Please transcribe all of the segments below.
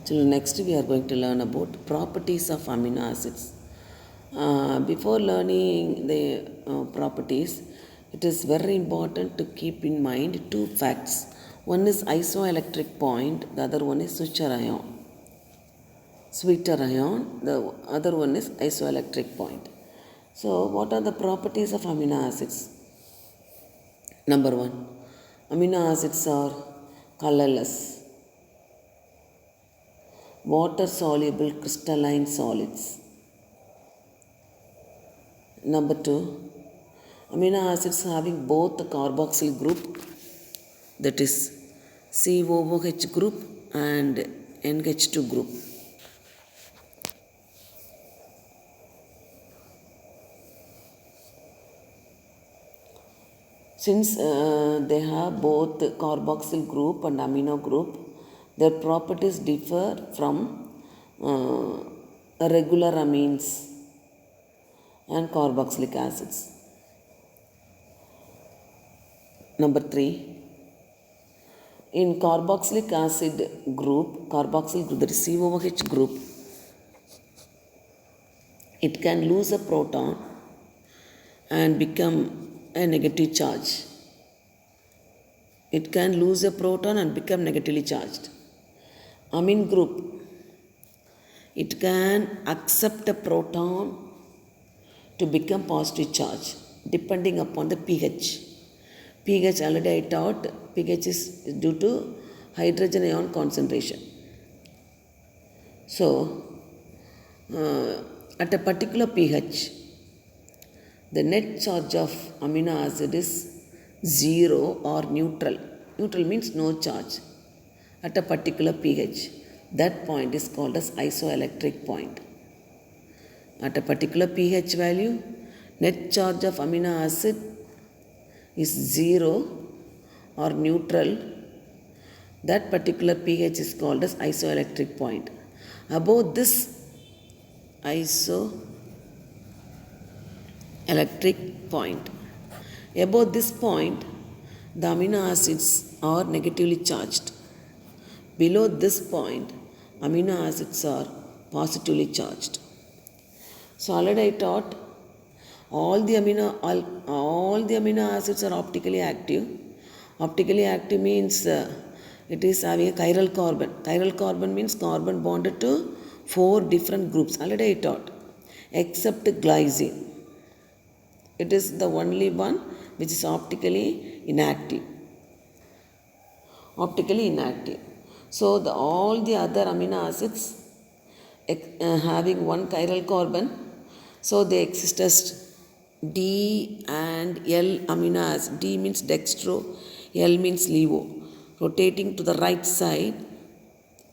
Children, next we are going to learn about properties of amino acids. Before learning the properties, it is very important to keep in mind two facts. One is isoelectric point, the other one is switcher ion. Sweeter ion, the other one is isoelectric point. So, what are the properties of amino acids? Number one, amino acids are colorless, water soluble crystalline solids. Number two, amino acids having both the carboxyl group, that is COOH group and NH2 group. Since they have both carboxyl group and amino group, their properties differ from regular amines and carboxylic acids. Number 3, in carboxylic acid group, carboxyl group, that is COOH group, it can lose a proton and become a negative charge. It can lose a proton and become negatively charged. Amine group, it can accept a proton to become positive charge depending upon the pH. pH already I taught, pH is due to hydrogen ion concentration. So, at a particular pH, the net charge of amino acid is 0 or neutral. Neutral means no charge at a particular pH. That point is called as isoelectric point. At a particular pH value, net charge of amino acid is 0 or neutral. That particular pH is called as isoelectric point. Above this isoelectric point, above this point, the amino acids are negatively charged. Below this point, amino acids are positively charged. So already I taught all the amino acids are optically active. Optically active means it is having a chiral carbon. Chiral carbon means carbon bonded to 4 different groups. Already I taught, except glycine. It is the only one which is optically inactive. Optically inactive. So all the other amino acids having one chiral carbon, so they exist as D and L amino acid. D means dextro, L means levo, rotating to the right side,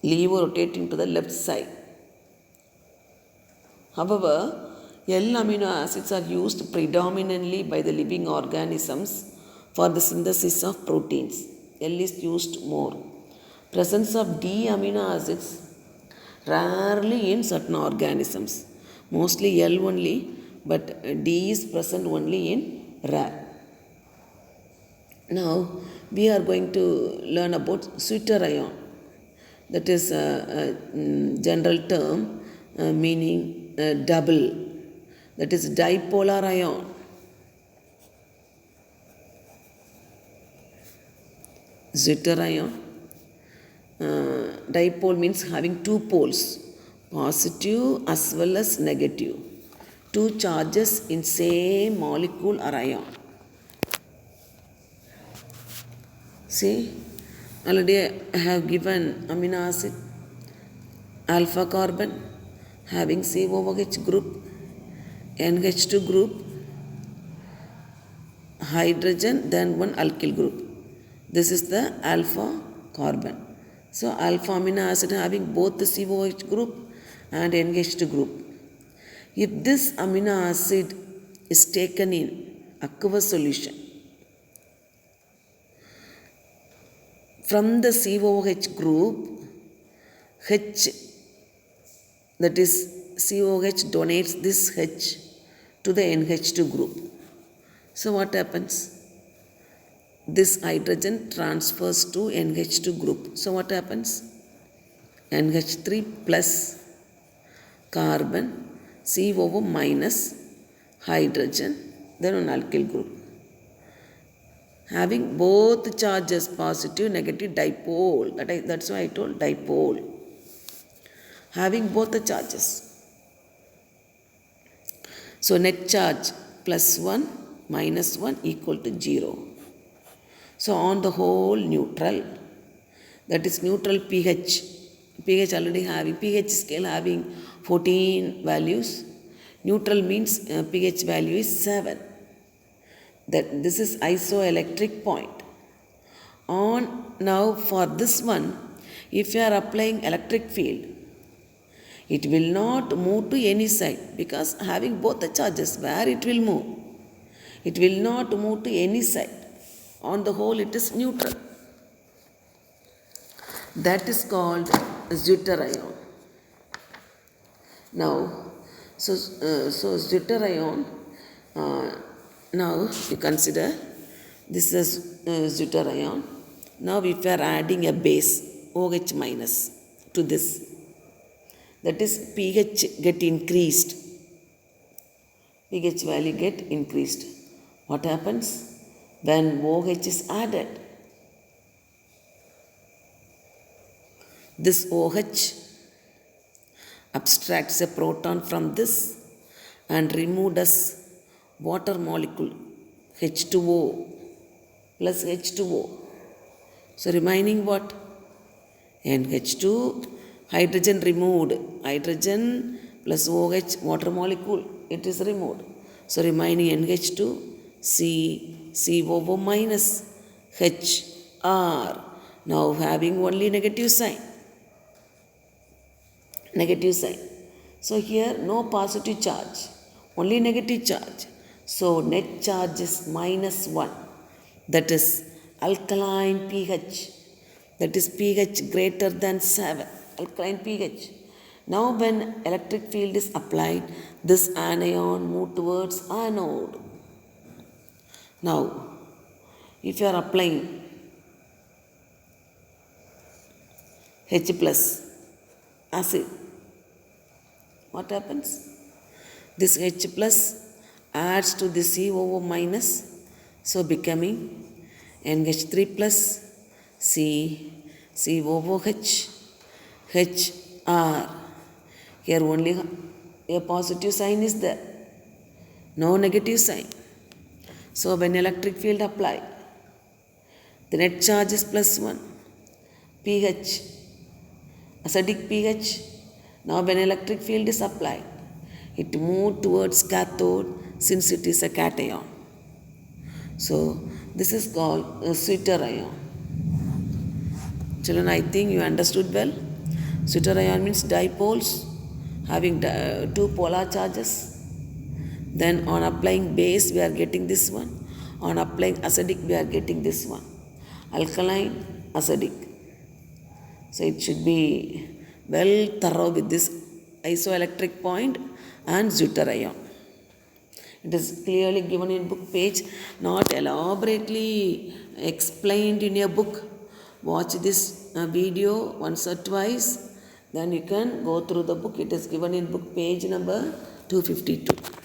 levo rotating to the left side. However, L amino acids are used predominantly by the living organisms for the synthesis of proteins. L is used more. Presence of D amino acids rarely in certain organisms. Mostly L only, but D is present only in rare. Now we are going to learn about sweeter ion. That is a general term meaning double. That is dipolar ion. Sweeter ion. Dipole means having two poles, positive as well as negative. Two charges in same molecule or ion. See, already I have given amino acid, alpha carbon having COOH group, NH2 group, hydrogen, then one alkyl group. This is the alpha carbon. So alpha amino acid having both the COOH group and NH2 group. If this amino acid is taken in aqueous solution, from the COOH group, H, that is COOH donates this H to the NH2 group. So what happens? This hydrogen transfers to NH2 group. So what happens? NH3 plus carbon, COO minus hydrogen, then an alkyl group. Having both charges positive, negative, dipole. That's why I told dipole. Having both the charges. So net charge plus 1 minus 1 equal to 0. So on the whole neutral, that is neutral pH. pH already having, pH scale having 14 values. Neutral means pH value is 7. That this is isoelectric point. On now for this one, if you are applying electric field, it will not move to any side because having both the charges, where it will move? It will not move to any side. On the whole, it is neutral. That is called Zwitter ion. Now, so Zwitter ion. Now you consider this is Zwitter ion. Now if we are adding a base OH minus to this, that is pH get increased. pH value get increased. What happens when OH is added? This OH abstracts a proton from this and removes as water molecule H2O plus H2O. So remaining what? NH2, hydrogen removed. Hydrogen plus OH, water molecule, it is removed. So remaining NH2, COO minus HR. Now having only negative sign. Negative sign. So here no positive charge, only negative charge. So net charge is minus 1. That is alkaline pH. That is pH greater than 7. Alkaline pH. Now when electric field is applied, this anion move towards anode. Now if you are applying H plus acid, what happens? This H plus adds to the COO minus, so becoming NH3 plus COOH HR. Here only a positive sign is there, no negative sign. So when electric field applied, the net charge is plus 1. pH, acidic pH. Now when electric field is applied, it moves towards cathode since it is a cation. So this is called a Zwitter ion. Children, I think you understood well. Zwitter ion means dipoles having two polar charges. Then on applying base we are getting this one. On applying acidic we are getting this one. Alkaline, acidic. So it should be well thorough with this isoelectric point and Zwitter ion. It is clearly given in book page, not elaborately explained in a book. Watch this video once or twice, then you can go through the book. It is given in book page number 252.